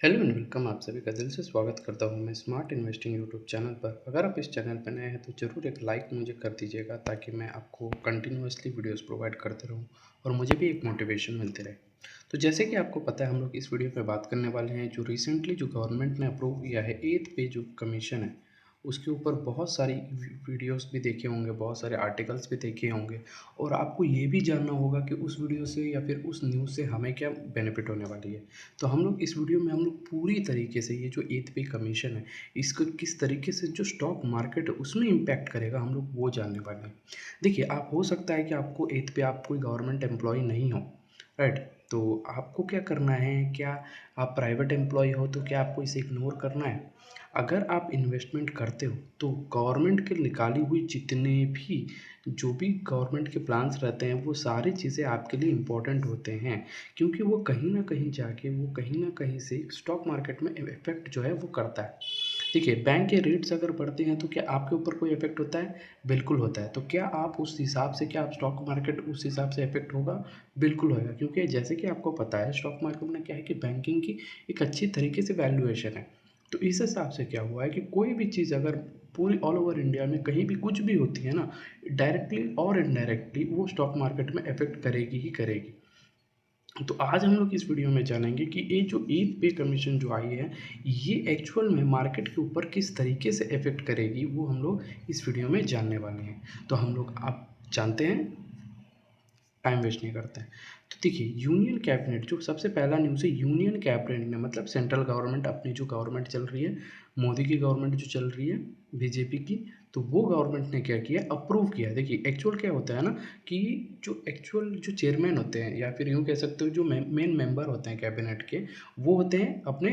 Hello and welcome. आप सभी का दिल से स्वागत करता हूं मैं स्मार्ट इन्वेस्टिंग यूट्यूब चैनल पर। अगर आप इस चैनल पर नए हैं तो ज़रूर एक लाइक मुझे कर दीजिएगा ताकि मैं आपको कंटिन्यूअसली वीडियोस प्रोवाइड करते रहूं और मुझे भी एक मोटिवेशन मिलती रहे। तो जैसे कि आपको पता है, हम लोग इस वीडियो में बात करने वाले हैं जो रिसेंटली जो गवर्नमेंट ने अप्रूव किया है 8th पे जो कमीशन है, उसके ऊपर बहुत सारी वीडियोस भी देखे होंगे, बहुत सारे आर्टिकल्स भी देखे होंगे और आपको ये भी जानना होगा कि उस वीडियो से या फिर उस न्यूज़ से हमें क्या बेनिफिट होने वाली है। तो हम लोग इस वीडियो में हम लोग पूरी तरीके से ये जो 8th पे कमीशन है, इसको किस तरीके से जो स्टॉक मार्केट है उसमें इम्पैक्ट करेगा, हम लोग वो जानने वाले हैं। देखिए, आप हो सकता है कि आपको 8th पे आप कोई गवर्नमेंट एम्प्लॉय नहीं हो, राइट? तो आपको क्या करना है, क्या आप प्राइवेट एम्प्लॉय हो तो क्या आपको इसे इग्नोर करना है? अगर आप इन्वेस्टमेंट करते हो तो गवर्नमेंट की निकाली हुई जितने भी जो भी गवर्नमेंट के प्लान्स रहते हैं वो सारी चीज़ें आपके लिए इम्पोर्टेंट होते हैं, क्योंकि वो कहीं न कहीं जाके वो कहीं न कहीं से स्टॉक मार्केट में इफ़ेक्ट जो है वो करता है। देखिए, बैंक के रेट्स अगर बढ़ते हैं तो क्या आपके ऊपर कोई इफ़ेक्ट होता है? बिल्कुल होता है। तो क्या आप उस हिसाब से क्या आप स्टॉक मार्केट उस हिसाब से इफ़ेक्ट होगा? बिल्कुल होएगा, क्योंकि जैसे कि आपको पता है स्टॉक मार्केट में क्या है कि बैंकिंग की एक अच्छी तरीके से वैल्यूएशन है। तो इस हिसाब से क्या हुआ है कि कोई भी चीज़ अगर पूरी ऑल ओवर इंडिया में कहीं भी कुछ भी होती है ना, डायरेक्टली और इनडायरेक्टली वो स्टॉक मार्केट में इफ़ेक्ट करेगी ही करेगी। तो आज हम लोग इस वीडियो में जानेंगे कि ये जो ईद पे कमीशन जो आई है, ये एक्चुअल में मार्केट के ऊपर किस तरीके से इफ़ेक्ट करेगी, वो हम लोग इस वीडियो में जानने वाले हैं। तो हम लोग आप जानते हैं, टाइम वेस्ट नहीं करते हैं। तो देखिए, यूनियन कैबिनेट जो सबसे पहला न्यूज़ है, यूनियन कैबिनेट ने मतलब सेंट्रल गवर्नमेंट, अपनी जो गवर्नमेंट चल रही है, मोदी की गवर्नमेंट जो चल रही है, बीजेपी की, तो वो गवर्नमेंट ने क्या किया, अप्रूव किया। देखिए, एक्चुअल क्या होता है ना कि जो एक्चुअल जो चेयरमैन होते हैं या फिर यूँ कह सकते हो जो मेन मेंबर होते हैं कैबिनेट के, वो होते हैं अपने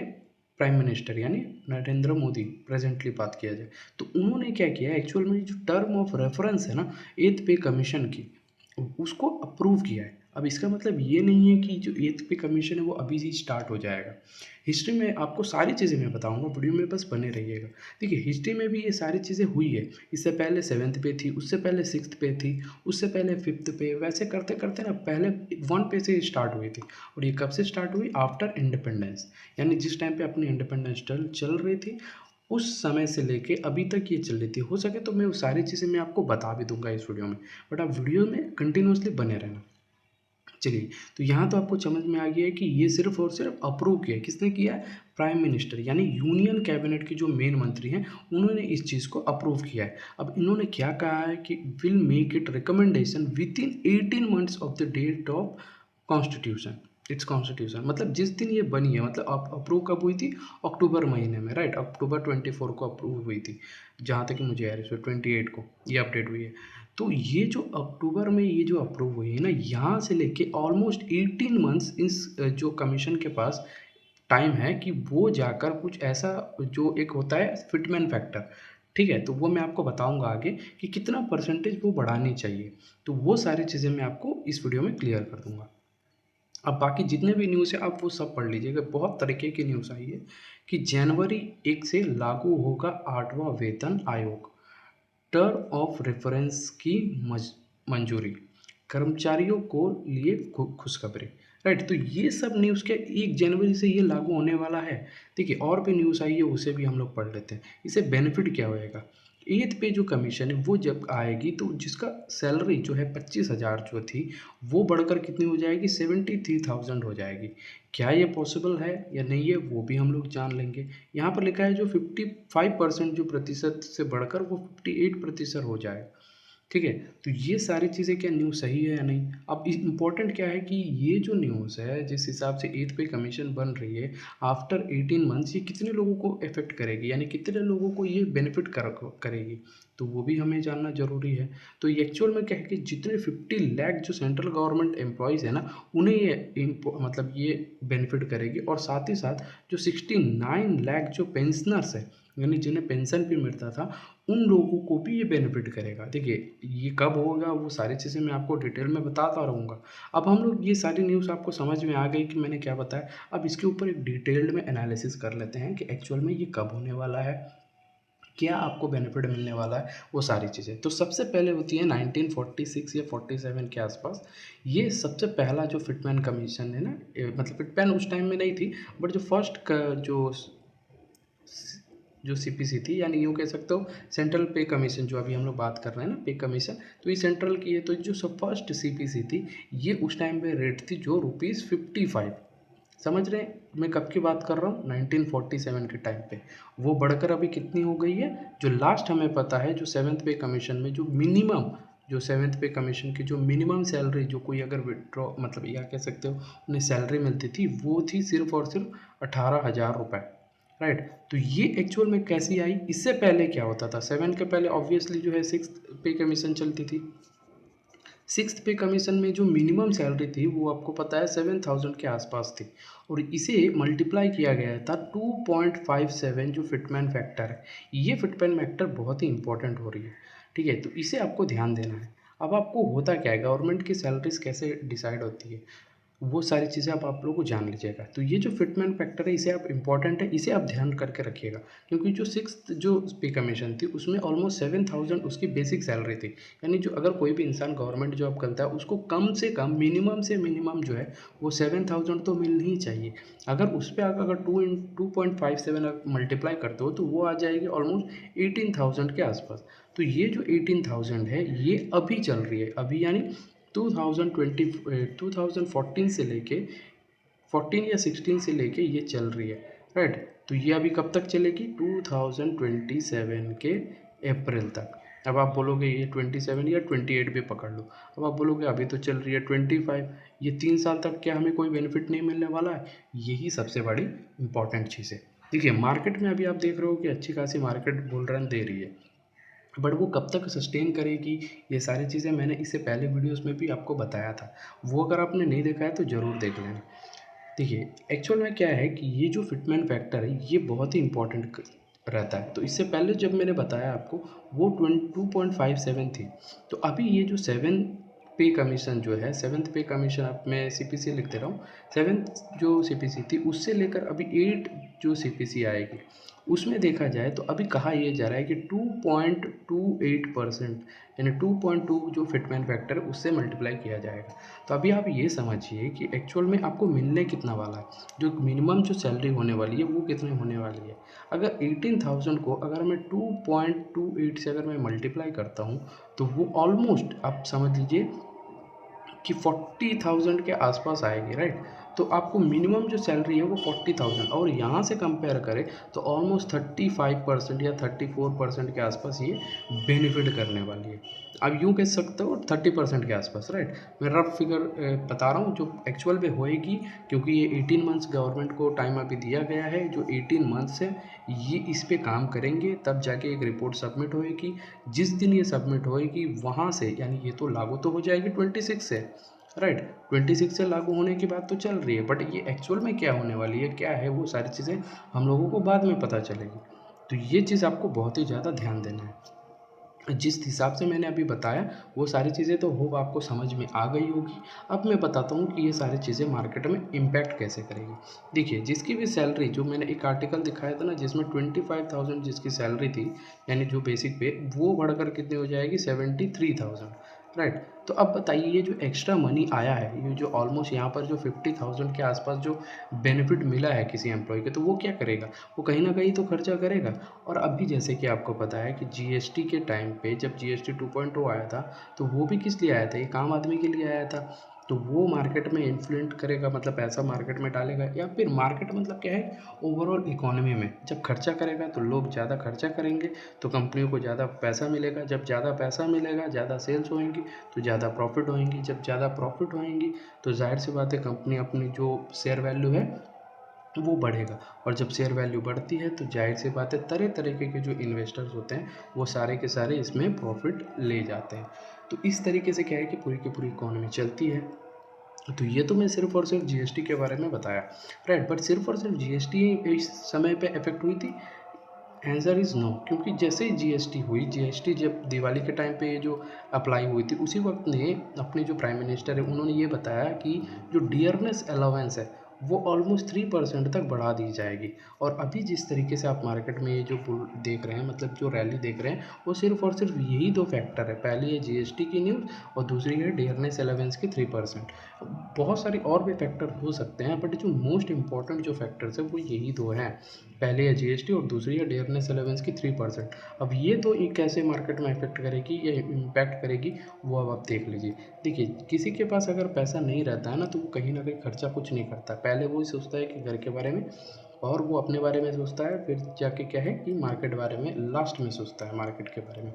प्राइम मिनिस्टर यानी नरेंद्र मोदी, प्रेजेंटली बात किया जाए। तो उन्होंने क्या किया, एक्चुअल में जो टर्म ऑफ रेफरेंस है ना 8th पे कमीशन की, उसको अप्रूव किया है। अब इसका मतलब ये नहीं है कि जो 8th पे कमीशन है वो अभी से स्टार्ट हो जाएगा। हिस्ट्री में आपको सारी चीज़ें मैं बताऊँगा, वीडियो में बस बने रहिएगा। देखिए, हिस्ट्री में भी ये सारी चीज़ें हुई है। इससे पहले 7th पे थी, उससे पहले 6th पे थी, उससे पहले 5th पे, वैसे करते-करते ना पहले 1 पे से स्टार्ट हुई थी। और ये कब से स्टार्ट हुई? आफ्टर इंडिपेंडेंस, यानी जिस टाइम पे अपनी इंडिपेंडेंस चल रही थी, उस समय से लेके अभी तक ये चल रही थी। हो सके तो मैं वो सारी चीज़ें मैं आपको बता भी दूँगा इस वीडियो में, बट आप वीडियो में कंटिन्यूअसली बने रहना। चलिए, तो यहाँ तो आपको समझ में आ गया है कि ये सिर्फ़ और सिर्फ़ अप्रूव किया है। किसने किया है? प्राइम मिनिस्टर यानी यूनियन कैबिनेट के जो मेन मंत्री हैं, उन्होंने इस चीज़ को अप्रूव किया है। अब इन्होंने क्या कहा है कि will make it recommendation within 18 months of the date of constitution, its constitution, मतलब जिस दिन ये बनी है, मतलब अप्रूव कब हुई थी? अक्टूबर महीने में, राइट? अक्टूबर 24 को अप्रूव हुई थी, जहाँ तक कि मुझे याद है। सो 28 को ये अपडेट हुई है। तो ये जो अक्टूबर में ये जो अप्रूव हुई है ना, यहाँ से लेके ऑलमोस्ट 18 मंथ्स इस जो कमीशन के पास टाइम है कि वो जाकर कुछ ऐसा जो एक होता है फिटमेन फैक्टर, ठीक है? तो वो मैं आपको बताऊँगा आगे कि कितना परसेंटेज वो बढ़ानी चाहिए। तो वो सारी चीज़ें मैं आपको इस वीडियो में क्लियर कर दूँगा। अब बाकी जितने भी न्यूज़ है आप वो सब पढ़ लीजिएगा। बहुत तरीके की न्यूज़ आई है कि जनवरी 1 से लागू होगा 8वां वेतन आयोग, टर्म ऑफ रेफरेंस की मंजूरी, कर्मचारियों को लिए खुशखबरी, राइट? तो ये सब न्यूज़ क्या 1 जनवरी से ये लागू होने वाला है। देखिए, और भी न्यूज़ आई है, उसे भी हम लोग पढ़ लेते हैं। इससे बेनिफिट क्या होएगा? 8th पे जो कमीशन है वो जब आएगी तो जिसका सैलरी जो है 25,000 जो थी, वो बढ़कर कितनी हो जाएगी? 73,000 हो जाएगी। क्या ये पॉसिबल है या नहीं है, वो भी हम लोग जान लेंगे। यहाँ पर लिखा है जो 55% जो प्रतिशत से बढ़कर वो 58% हो जाए, ठीक है? तो ये सारी चीज़ें क्या न्यूज़ सही है या नहीं? अब इम्पोर्टेंट क्या है कि ये जो न्यूज़ है जिस हिसाब से 8th पे कमीशन बन रही है आफ्टर 18 मंथ्स, ये कितने लोगों को इफ़ेक्ट करेगी, यानी कितने लोगों को ये बेनिफिट करेगी, तो वो भी हमें जानना ज़रूरी है। तो ये एक्चुअल में क्या है कि जितने 50 लाख जो सेंट्रल गवर्नमेंट एम्प्लॉइज़ है ना, उन्हें ये मतलब ये बेनिफिट करेगी, और साथ ही साथ जो 69 लाख जो पेंशनर्स है, यानी जिन्हें पेंशन भी मिलता था, उन लोगों को भी ये बेनिफिट करेगा। देखिए, ये कब होगा वो सारी चीज़ें मैं आपको डिटेल में बताता रहूँगा। अब हम लोग ये सारी न्यूज़ आपको समझ में आ गई कि मैंने क्या बताया। अब इसके ऊपर एक डिटेल्ड में एनालिसिस कर लेते हैं कि एक्चुअल में ये कब होने वाला है, क्या आपको बेनिफिट मिलने वाला है, वो सारी चीज़ें। तो सबसे पहले होती है 1946 या 47 के आसपास, ये सबसे पहला जो फिटमैन कमीशन है ना, मतलब फिटमैन उस टाइम में नहीं थी, बट जो फर्स्ट जो सीपीसी थी, यानी यूँ कह सकते हो सेंट्रल पे कमीशन, जो अभी हम लोग बात कर रहे हैं ना पे कमीशन, तो ये सेंट्रल की है। तो जो सब फर्स्ट सीपीसी थी, ये उस टाइम पे रेट थी जो ₹55। समझ रहे हैं मैं कब की बात कर रहा हूँ? 1947 के टाइम पे। वो बढ़कर अभी कितनी हो गई है? जो लास्ट हमें पता है, जो सेवन्थ पे कमीशन में जो मिनिमम, जो सेवन्थ पे कमीशन की जो मिनिमम सैलरी, जो कोई अगर विड्रॉ मतलब या कह सकते हो उन्हें सैलरी मिलती थी, वो थी सिर्फ और सिर्फ 18,000 रुपये। राइट। तो ये एक्चुअल में कैसी आई? इससे पहले क्या होता था? सेवन के पहले ऑब्वियसली जो है सिक्स पे कमीशन चलती थी। सिक्स पे कमीशन में जो मिनिमम सैलरी थी, वो आपको पता है 7,000 के आसपास थी, और इसे मल्टीप्लाई किया गया था 2.57, जो फिटमैन फैक्टर है। ये फिटमैन फैक्टर बहुत ही इंपॉर्टेंट हो रही है, ठीक है? तो इसे आपको ध्यान देना है। अब आपको होता क्या है, गवर्नमेंट की सैलरीज कैसे डिसाइड होती है, वो सारी चीज़ें आप लोगों को जान लीजिएगा। तो ये जो फिटमैन फैक्टर है, इसे आप इम्पॉर्टेंट है, इसे आप ध्यान करके रखिएगा, क्योंकि जो सिक्स्थ जो पे कमीशन थी, उसमें ऑलमोस्ट 7,000 उसकी बेसिक सैलरी थी। यानी जो अगर कोई भी इंसान गवर्नमेंट जॉब करता है, उसको कम से कम मिनिमम से मिनिमम जो है वो 7,000 तो मिलनी ही चाहिए। अगर उस पर आप अगर 2.57 आप मल्टीप्लाई करते हो, तो वो आ जाएगी ऑलमोस्ट 18,000 के आसपास। तो ये जो 18,000 है, ये अभी चल रही है, अभी यानी 2014 से लेके 14 या 16 से लेके ये चल रही है। राइट। तो ये अभी कब तक चलेगी? 2027 के अप्रैल तक। अब आप बोलोगे ये 27 या 28 भी पकड़ लो। अब आप बोलोगे अभी तो चल रही है 25, ये 3 साल तक क्या हमें कोई बेनिफिट नहीं मिलने वाला है? यही सबसे बड़ी इंपॉर्टेंट चीज़ है। देखिए, मार्केट में अभी आप देख रहे हो कि अच्छी खासी मार्केट बुल रन दे रही है, बट वो कब तक सस्टेन करेगी, ये सारी चीज़ें मैंने इससे पहले वीडियोस में भी आपको बताया था। वो अगर आपने नहीं देखा है तो ज़रूर देख लेना। देखिए, एक्चुअल में क्या है कि ये जो फिटमैन फैक्टर है, ये बहुत ही इंपॉर्टेंट रहता है। तो इससे पहले जब मैंने बताया आपको, वो 2.57 थी। तो अभी ये जो सेवन पे कमीशन जो है, सेवन्थ पे कमीशन, अब मैं सीपीसी लिख दे रहा हूँ, सेवन्थ जो सीपीसी थी, उससे लेकर अभी 8 जो सीपीसी आएगी, उसमें देखा जाए तो अभी कहा यह जा रहा है कि 2.28%, यानी 2.2 जो फिटमैन फैक्टर है, उससे मल्टीप्लाई किया जाएगा। तो अभी आप ये समझिए कि एक्चुअल में आपको मिलने कितना वाला है, जो मिनिमम जो सैलरी होने वाली है, वो कितने होने वाली है। अगर 18,000 को अगर मैं 2.28 से अगर मैं मल्टीप्लाई करता हूँ, तो वो ऑलमोस्ट आप समझ लीजिए कि 40,000 के आसपास आएगी। राइट। तो आपको मिनिमम जो सैलरी है वो 40,000, और यहाँ से कंपेयर करें तो ऑलमोस्ट 35% या 34% के आसपास ये बेनिफिट करने वाली है। अब यूँ कह सकते हो 30% के आसपास। राइट। मैं रफ फिगर बता रहा हूँ, जो एक्चुअल में होएगी, क्योंकि ये 18 मंथ्स गवर्नमेंट को टाइम अभी दिया गया है। जो 18 मंथ्स है, ये इस पे काम करेंगे, तब जाके एक रिपोर्ट सबमिट होएगी। जिस दिन ये सबमिट होएगी, वहाँ से, यानी ये तो लागू तो हो जाएगी 26 से। राइट। 26 से लागू होने की बात तो चल रही है, बट ये एक्चुअल में क्या होने वाली है, क्या है, वो सारी चीज़ें हम लोगों को बाद में पता चलेगी। तो ये चीज़ आपको बहुत ही ज़्यादा ध्यान देना है। जिस हिसाब से मैंने अभी बताया, वो सारी चीज़ें तो होप आपको समझ में आ गई होगी। अब मैं बताता हूँ कि ये सारी चीज़ें मार्केट में इम्पैक्ट कैसे करेगी। देखिए, जिसकी भी सैलरी, जो मैंने एक आर्टिकल दिखाया था ना, जिसमें 25,000 जिसकी सैलरी थी, यानी जो बेसिक पे, वो बढ़कर कितनी हो जाएगी? 73,000। राइट। तो अब बताइए, ये जो एक्स्ट्रा मनी आया है, ये जो ऑलमोस्ट यहाँ पर जो 50,000 के आसपास जो बेनिफिट मिला है किसी एम्प्लॉय के, तो वो क्या करेगा? वो कहीं ना कहीं तो खर्चा करेगा। और अभी जैसे कि आपको पता है कि जीएसटी के टाइम पे, जब जीएसटी 2.0 आया था, तो वो भी किस लिए आया था? एक आम आदमी के लिए आया था। तो वो मार्केट में इन्फ्लुएंट करेगा, मतलब पैसा मार्केट में डालेगा, या फिर मार्केट मतलब क्या है, ओवरऑल इकोनॉमी में जब खर्चा करेगा तो लोग ज़्यादा खर्चा करेंगे, तो कंपनियों को ज़्यादा पैसा मिलेगा। जब ज़्यादा पैसा मिलेगा, ज़्यादा सेल्स होएंगी, तो ज़्यादा प्रॉफिट होएंगी। जब ज़्यादा प्रॉफिट होएंगी, तो जाहिर सी बात है, कंपनी अपनी जो शेयर वैल्यू है वो बढ़ेगा। और जब शेयर वैल्यू बढ़ती है, तो जाहिर सी बात है, तरह तरीके के जो इन्वेस्टर्स होते हैं, वो सारे के सारे इसमें प्रॉफिट ले जाते हैं। तो इस तरीके से क्या है कि पूरी की पूरी इकोनॉमी चलती है। तो ये तो मैं सिर्फ और सिर्फ जीएसटी के बारे में बताया। राइट। बट सिर्फ और सिर्फ जीएसटी इस समय पे इफेक्ट हुई थी? Answer is no. क्योंकि जैसे ही जीएसटी हुई, जीएसटी जब दिवाली के टाइम पे ये जो अप्लाई हुई थी, उसी वक्त ने अपने जो प्राइम मिनिस्टर है, उन्होंने ये बताया कि जो डियरनेस अलाउंस है, वो ऑलमोस्ट 3% तक बढ़ा दी जाएगी। और अभी जिस तरीके से आप मार्केट में ये जो बुल देख रहे हैं, मतलब जो रैली देख रहे हैं, वो सिर्फ़ और सिर्फ यही 2 फैक्टर है। पहली है जीएसटी की न्यूज़ और दूसरी है डियरनेस अलाउंस की 3%। बहुत सारे और भी फैक्टर हो सकते हैं, बट जो मोस्ट इम्पोर्टेंट जो फैक्टर्स हैं वो यही 2 हैं। पहले है जीएसटी और दूसरी है डियरनेस अलाउंस की 3%। अब ये तो ये कैसे मार्केट में इफ़ेक्ट करेगी या इम्पैक्ट करेगी, वो अब आप देख लीजिए। देखिए, किसी के पास अगर पैसा नहीं रहता है ना, तो वो कहीं न कहीं खर्चा कुछ नहीं करता। पहले वो सोचता है कि घर के बारे में, और वो अपने बारे में सोचता है, फिर जाके क्या है कि मार्केट बारे में लास्ट में सोचता है, मार्केट के बारे में।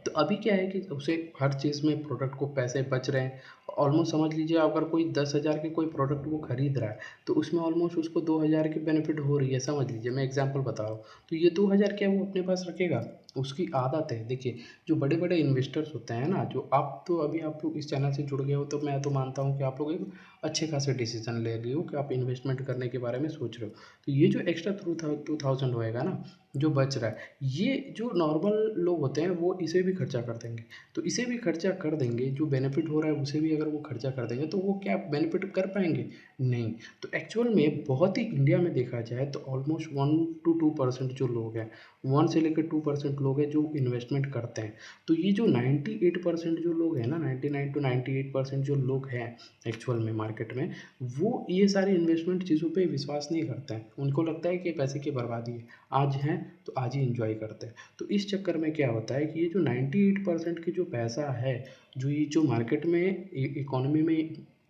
तो अभी क्या है कि उसे हर चीज़ में प्रोडक्ट को पैसे बच रहे हैं। ऑलमोस्ट समझ लीजिए, अगर कोई 10,000 के कोई प्रोडक्ट वो खरीद रहा है, तो उसमें ऑलमोस्ट उसको 2,000 की बेनिफिट हो रही है। समझ लीजिए, मैं एग्जांपल बता रहा हूँ। तो ये 2,000 क्या वो अपने पास रखेगा? उसकी आदत है। देखिए, जो बड़े बड़े इन्वेस्टर्स होते हैं ना, जो आप तो अभी आप लोग इस चैनल से जुड़ गए हो, तो मैं तो मानता हूँ कि आप लोग एक अच्छे खासे डिसीजन ले रहे हो कि आप इन्वेस्टमेंट करने के बारे में सोच रहे हो। तो ये जो एक्स्ट्रा 2,000 होएगा ना, जो बच रहा है, ये जो नॉर्मल लोग होते हैं वो इसे भी खर्चा कर देंगे। तो इसे भी खर्चा कर देंगे, जो बेनिफिट हो रहा है उसे भी अगर वो खर्चा कर देंगे, तो वो क्या बेनिफिट कर पाएंगे? नहीं। तो एक्चुअल में बहुत ही इंडिया में देखा जाए तो ऑलमोस्ट 1 to 2% जो लोग हैं, 1 से लेकर 2% लोग हैं जो इन्वेस्टमेंट करते हैं। तो ये जो 98% जो लोग हैं ना, 99 to 98% जो लोग हैं एक्चुअल में मार्केट में, वो ये सारे इन्वेस्टमेंट चीज़ों पे विश्वास नहीं करते हैं। उनको लगता है कि पैसे की बर्बादी है। आज हैं तो आज ही एंजॉय करते हैं। तो इस चक्कर में क्या होता है कि ये जो 98% की जो पैसा है, जो ये जो मार्केट में इकोनॉमी में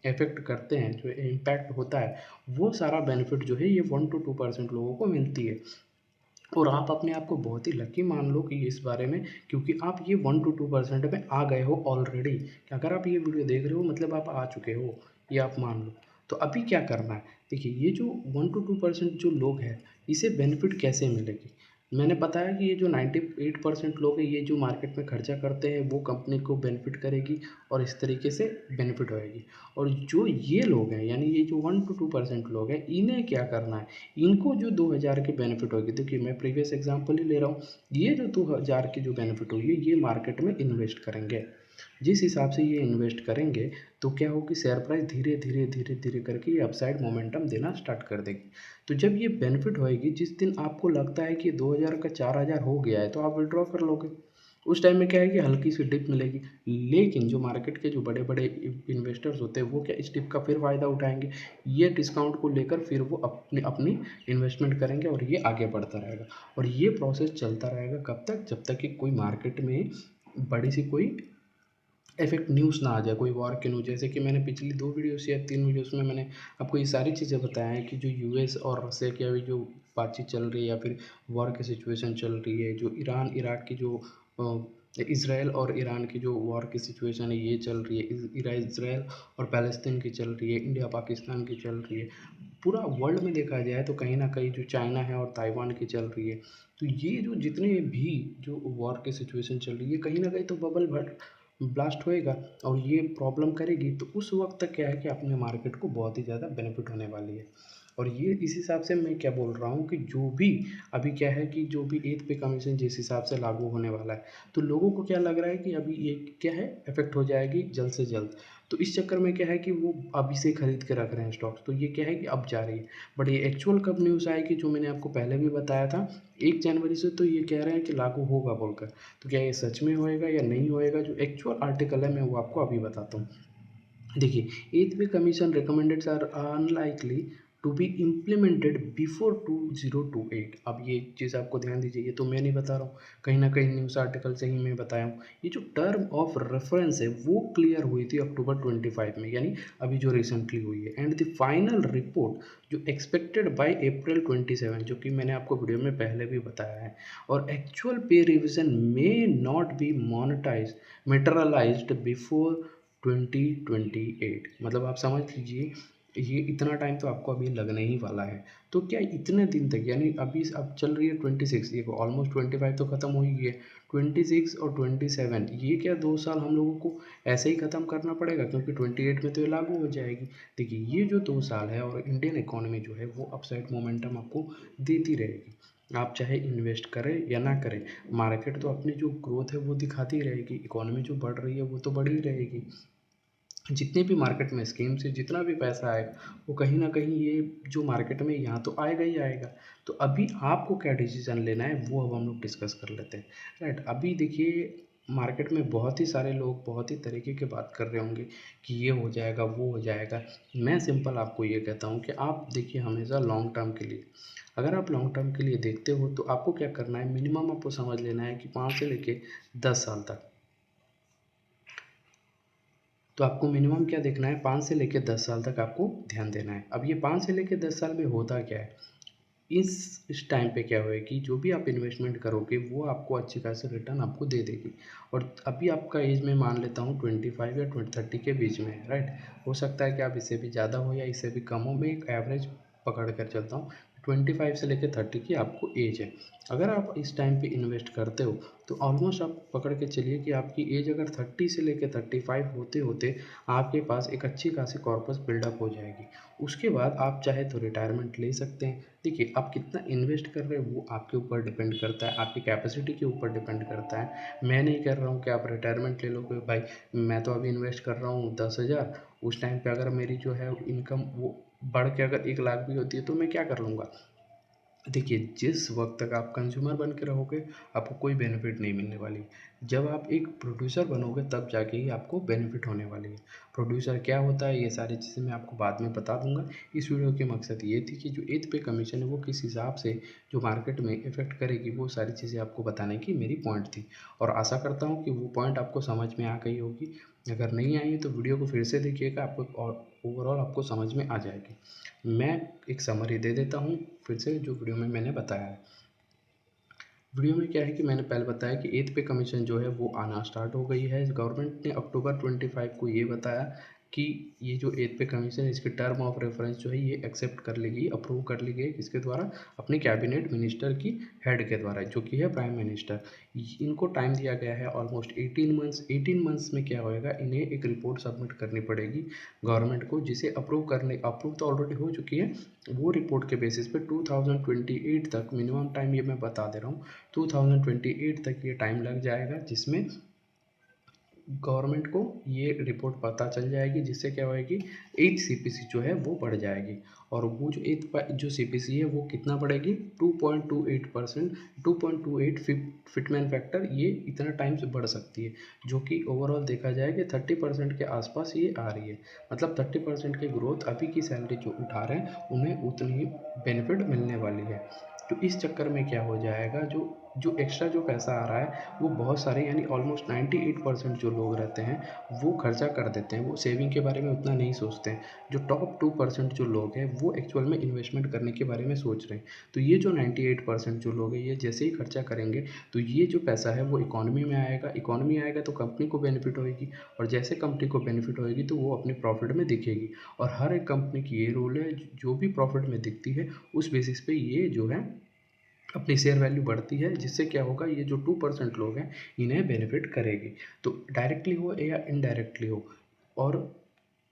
इफ़ेक्ट करते हैं, जो इम्पैक्ट होता है, वो सारा बेनिफिट जो है ये 1 to 2% लोगों को मिलती है। और आप अपने आप को बहुत ही लकी मान लो कि इस बारे में, क्योंकि आप ये 1 to 2% में आ गए हो ऑलरेडी। अगर आप ये वीडियो देख रहे हो, मतलब आप आ चुके हो, ये आप मान लो। तो अभी क्या करना है? देखिए, ये जो 1 to 2% जो लोग हैं, इसे बेनिफिट कैसे मिलेगी? मैंने बताया कि ये जो 98% लोग हैं, ये जो मार्केट में खर्चा करते हैं, वो कंपनी को बेनिफिट करेगी और इस तरीके से बेनिफिट होएगी। और जो ये लोग हैं, यानी ये जो 1 to 2% लोग हैं, इन्हें क्या करना है? इनको जो 2,000 की बेनिफिट होगी, देखिए मैं प्रीवियस एग्जांपल ही ले रहा हूँ। ये जो 2,000 की जो बेनिफिट होगी, ये मार्केट में इन्वेस्ट करेंगे। जिस हिसाब से ये इन्वेस्ट करेंगे, तो क्या होगी, शेयर प्राइस धीरे धीरे धीरे धीरे करके ये अपसाइड मोमेंटम देना स्टार्ट कर देगी। तो जब ये बेनिफिट होएगी, जिस दिन आपको लगता है कि 2,000 का 4,000 हो गया है, तो आप विड्रॉ कर लोगे। उस टाइम में क्या है कि हल्की सी डिप मिलेगी। लेकिन जो मार्केट के जो बड़े बड़े इन्वेस्टर्स होते हैं, वो क्या इस डिप का फिर फ़ायदा उठाएंगे। ये डिस्काउंट को लेकर फिर वो अपनी अपनी इन्वेस्टमेंट करेंगे और ये आगे बढ़ता रहेगा। और ये प्रोसेस चलता रहेगा कब तक? जब तक कि कोई मार्केट में बड़ी सी कोई इफ़ेक्ट न्यूज़ ना आ जाए, कोई वॉर की न्यूज़। जैसे कि मैंने पिछली 2 वीडियोज़ या 3 वीडियोज़ में मैंने आपको ये सारी चीज़ें बताया हैं कि जो यूएस और रसिया की अभी जो बातचीत चल रही है, या फिर वॉर की सिचुएशन चल रही है, जो ईरान इराक की जो इज़राइल और ईरान की जो वॉर की सिचुएशन है, ये चल रही है। इज़राइल और पैलेस्तीन की चल रही है, इंडिया पाकिस्तान की चल रही है। पूरा वर्ल्ड में देखा जाए तो कहीं न कहीं जो चाइना है और ताइवान की चल रही है। तो ये जो जितने भी जो वॉर की सिचुएशन चल रही है, कहीं न कहीं तो बबल भर ब्लास्ट होएगा और ये प्रॉब्लम करेगी। तो उस वक्त तक क्या है कि अपने मार्केट को बहुत ही ज़्यादा बेनिफिट होने वाली है। और ये इस हिसाब से मैं क्या बोल रहा हूँ कि जो भी अभी क्या है कि जो भी 8th पे कमीशन जिस हिसाब से लागू होने वाला है, तो लोगों को क्या लग रहा है कि अभी ये क्या है, इफेक्ट हो जाएगी जल्द से जल्द। तो इस चक्कर में क्या है कि वो अभी से खरीद के रख रहे हैं स्टॉक्स। तो ये क्या है कि अब जा रही है। बट ये एक्चुअल कब न्यूज़ आएगी, जो मैंने आपको पहले भी बताया था 1 जनवरी से, तो ये कह रहे हैं कि लागू होगा बोलकर। तो क्या ये सच में होएगा या नहीं होएगा, जो एक्चुअल आर्टिकल है मैं वो आपको अभी बताता हूँ। देखिए, 8th pay commission recommendations are unlikely to be implemented before 2028। अब ये चीज़ आपको ध्यान दीजिए, ये तो मैं नहीं बता रहा हूँ, कहीं ना कहीं न्यूज़ आर्टिकल से ही मैं बताया हूँ। ये जो टर्म ऑफ रेफरेंस है वो क्लियर हुई थी अक्टूबर 25 में, यानी अभी जो रिसेंटली हुई है। एंड द फाइनल रिपोर्ट जो एक्सपेक्टेड बाय अप्रैल 27, जो कि मैंने आपको वीडियो में पहले भी बताया है। और actual pay revision may not be monetize materialized before 2028। मतलब आप समझ लीजिए, ये इतना टाइम तो आपको अभी लगने ही वाला है। तो क्या इतने दिन तक, यानी अभी अब चल रही है 26, ये ऑलमोस्ट 25 तो ख़त्म हो ही गई है। 26 और 27, ये क्या 2 साल हम लोगों को ऐसे ही ख़त्म करना पड़ेगा, क्योंकि 28 में तो ये लागू हो जाएगी। देखिए, ये जो 2 साल है और इंडियन इकोनॉमी जो है वो अपसाइड मोमेंटम आपको देती रहेगी। आप चाहे इन्वेस्ट करें या ना करें, मार्केट तो अपनी जो ग्रोथ है वो दिखाती रहेगी, इकोनॉमी जो बढ़ रही है वो तो बढ़ ही रहेगी। जितने भी मार्केट में स्कीम से जितना भी पैसा आएगा वो कहीं न कहीं ये जो मार्केट में यहाँ तो आएगा ही आएगा। तो अभी आपको क्या डिसीज़न लेना है वो अब हम लोग डिस्कस कर लेते हैं, राइट? अभी देखिए मार्केट में बहुत ही सारे लोग बहुत ही तरीके की बात कर रहे होंगे कि ये हो जाएगा, वो हो जाएगा। मैं सिंपल आपको ये कहता हूँ कि आप देखिए हमेशा लॉन्ग टर्म के लिए, अगर आप लॉन्ग टर्म के लिए देखते हो तो आपको क्या करना है, मिनिमम आपको समझ लेना है कि 5 से लेके 10 साल तक। तो आपको मिनिमम क्या देखना है, 5 से लेकर 10 साल तक आपको ध्यान देना है। अब ये 5 से लेकर 10 साल में होता क्या है, इस टाइम पे क्या होएगी कि जो भी आप इन्वेस्टमेंट करोगे वो आपको अच्छी खासी रिटर्न आपको दे देगी। और अभी आपका एज मैं मान लेता हूँ 25 या 30 के बीच में है, राइट? हो सकता है कि आप इससे भी ज़्यादा हो या इससे भी कम हो, मैं एक एवरेज पकड़ कर चलता हूँ। 25 से लेकर 30 की आपको एज है। अगर आप इस टाइम पे इन्वेस्ट करते हो तो ऑलमोस्ट आप पकड़ के चलिए कि आपकी एज अगर 30 से लेकर 35 होते होते आपके पास एक अच्छी खासी कॉर्पस बिल्डअप हो जाएगी। उसके बाद आप चाहे तो रिटायरमेंट ले सकते हैं। देखिए आप कितना इन्वेस्ट कर रहे हो वो आपके ऊपर डिपेंड करता है, आपकी कैपेसिटी के ऊपर डिपेंड करता है। मैं नहीं कह रहा हूँ कि आप रिटायरमेंट ले लो कि भाई मैं तो अभी इन्वेस्ट कर रहा हूँ 10,000, उस टाइम पे अगर मेरी जो है इनकम वो बढ़ के अगर 1 लाख भी होती है तो मैं क्या कर लूँगा। देखिए जिस वक्त तक आप कंज्यूमर बन के रहोगे आपको कोई बेनिफिट नहीं मिलने वाली। जब आप एक प्रोड्यूसर बनोगे तब जाके ही आपको बेनिफिट होने वाली है। प्रोड्यूसर क्या होता है ये सारी चीज़ें मैं आपको बाद में बता दूंगा। इस वीडियो की मकसद ये थी कि जो एथ पे कमीशन है वो किस हिसाब से जो मार्केट में इफ़ेक्ट करेगी वो सारी चीज़ें आपको बताने की मेरी पॉइंट थी। और आशा करता हूँ कि वो पॉइंट आपको समझ में आ गई होगी। अगर नहीं आई तो वीडियो को फिर से देखिएगा, आपको और ओवरऑल आपको समझ में आ जाएगी। मैं एक समरी दे देता हूँ फिर से जो वीडियो में मैंने बताया है। वीडियो में क्या है कि मैंने पहले बताया कि एथ पे कमीशन जो है वो आना स्टार्ट हो गई है। गवर्नमेंट ने अक्टूबर 25 को ये बताया कि ये जो एथ पे कमीशन है इसकी टर्म ऑफ रेफरेंस जो है ये एक्सेप्ट कर ली गई, अप्रूव कर ली गई किसके द्वारा, अपने कैबिनेट मिनिस्टर की हेड के द्वारा जो कि है प्राइम मिनिस्टर। इनको टाइम दिया गया है ऑलमोस्ट 18 मंथ्स। 18 मंथ्स में क्या होएगा, इन्हें एक रिपोर्ट सबमिट करनी पड़ेगी गवर्नमेंट को, जिसे अप्रूव तो ऑलरेडी हो चुकी है। वो रिपोर्ट के बेसिस पे 2028 तक, मिनिमम टाइम ये मैं बता दे रहा हूँ, 2028 तक ये टाइम लग जाएगा, जिसमें गवर्नमेंट को ये रिपोर्ट पता चल जाएगी, जिससे क्या होएगी एथ सीपीसी जो है वो बढ़ जाएगी। और वो जो जो सीपीसी है वो कितना बढ़ेगी, 2.28%, 2.28 फिटमैन फैक्टर, ये इतना टाइम से बढ़ सकती है। जो कि ओवरऑल देखा जाए कि 30% के आसपास ये आ रही है। मतलब 30% की ग्रोथ अभी की सैलरी जो उठा रहे हैं उन्हें उतनी ही बेनिफिट मिलने वाली है। तो इस चक्कर में क्या हो जाएगा, जो जो एक्स्ट्रा जो पैसा आ रहा है वो बहुत सारे यानी ऑलमोस्ट 98% जो लोग रहते हैं वो खर्चा कर देते हैं, वो सेविंग के बारे में उतना नहीं सोचते हैं। जो टॉप 2% जो लोग हैं वो एक्चुअल में इन्वेस्टमेंट करने के बारे में सोच रहे हैं। तो ये जो 98% जो लोग हैं ये जैसे ही खर्चा करेंगे तो ये जो पैसा है वो इकोनॉमी में आएगा, इकोनॉमी आएगा तो कंपनी को बेनिफिट होएगी, और जैसे कंपनी को बेनिफिट होएगी तो वो अपने प्रॉफिट में दिखेगी। और हर एक कंपनी की ये रूल है, जो भी प्रॉफिट में दिखती है उस बेसिस पे ये जो है अपनी शेयर वैल्यू बढ़ती है, जिससे क्या होगा ये जो 2% लोग हैं इन्हें बेनिफिट करेगी। तो डायरेक्टली हो या इनडायरेक्टली हो। और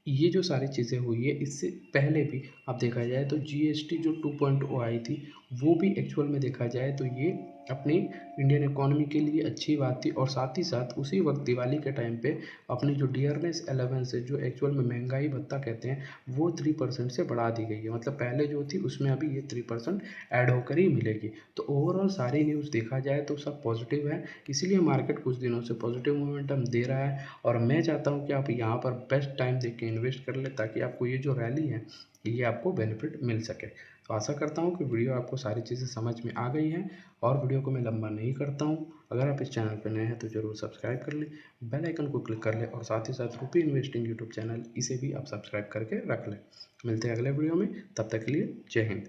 ये जो सारी चीज़ें हुई है इससे पहले भी आप देखा जाए तो जीएसटी जो 2.0 आई थी वो भी एक्चुअल में देखा जाए तो ये अपनी इंडियन इकोनॉमी के लिए अच्छी बात थी। और साथ ही साथ उसी वक्त दिवाली के टाइम पे अपनी जो डियरनेस अलाउंस है, जो एक्चुअल में महंगाई भत्ता कहते हैं, वो 3% से बढ़ा दी गई है। मतलब पहले जो थी उसमें अभी ये 3% ऐड होकर ही मिलेगी। तो ओवरऑल सारी न्यूज़ देखा जाए तो सब पॉजिटिव है, इसीलिए मार्केट कुछ दिनों से पॉजिटिव मोमेंटम दे रहा है। और मैं चाहता हूँ कि आप यहाँ पर बेस्ट टाइम देख के इन्वेस्ट कर लें, ताकि आपको ये जो रैली है ये आपको बेनिफिट मिल सके। तो आशा करता हूँ कि वीडियो आपको सारी चीज़ें समझ में आ गई हैं। और वीडियो को मैं लंबा नहीं करता हूँ, अगर आप इस चैनल पर नए हैं तो ज़रूर सब्सक्राइब कर लें, बेल आइकन को क्लिक कर लें, और साथ ही साथ रुपी इन्वेस्टिंग यूट्यूब चैनल इसे भी आप सब्सक्राइब करके रख लें। मिलते हैं अगले वीडियो में, तब तक के लिए जय हिंद।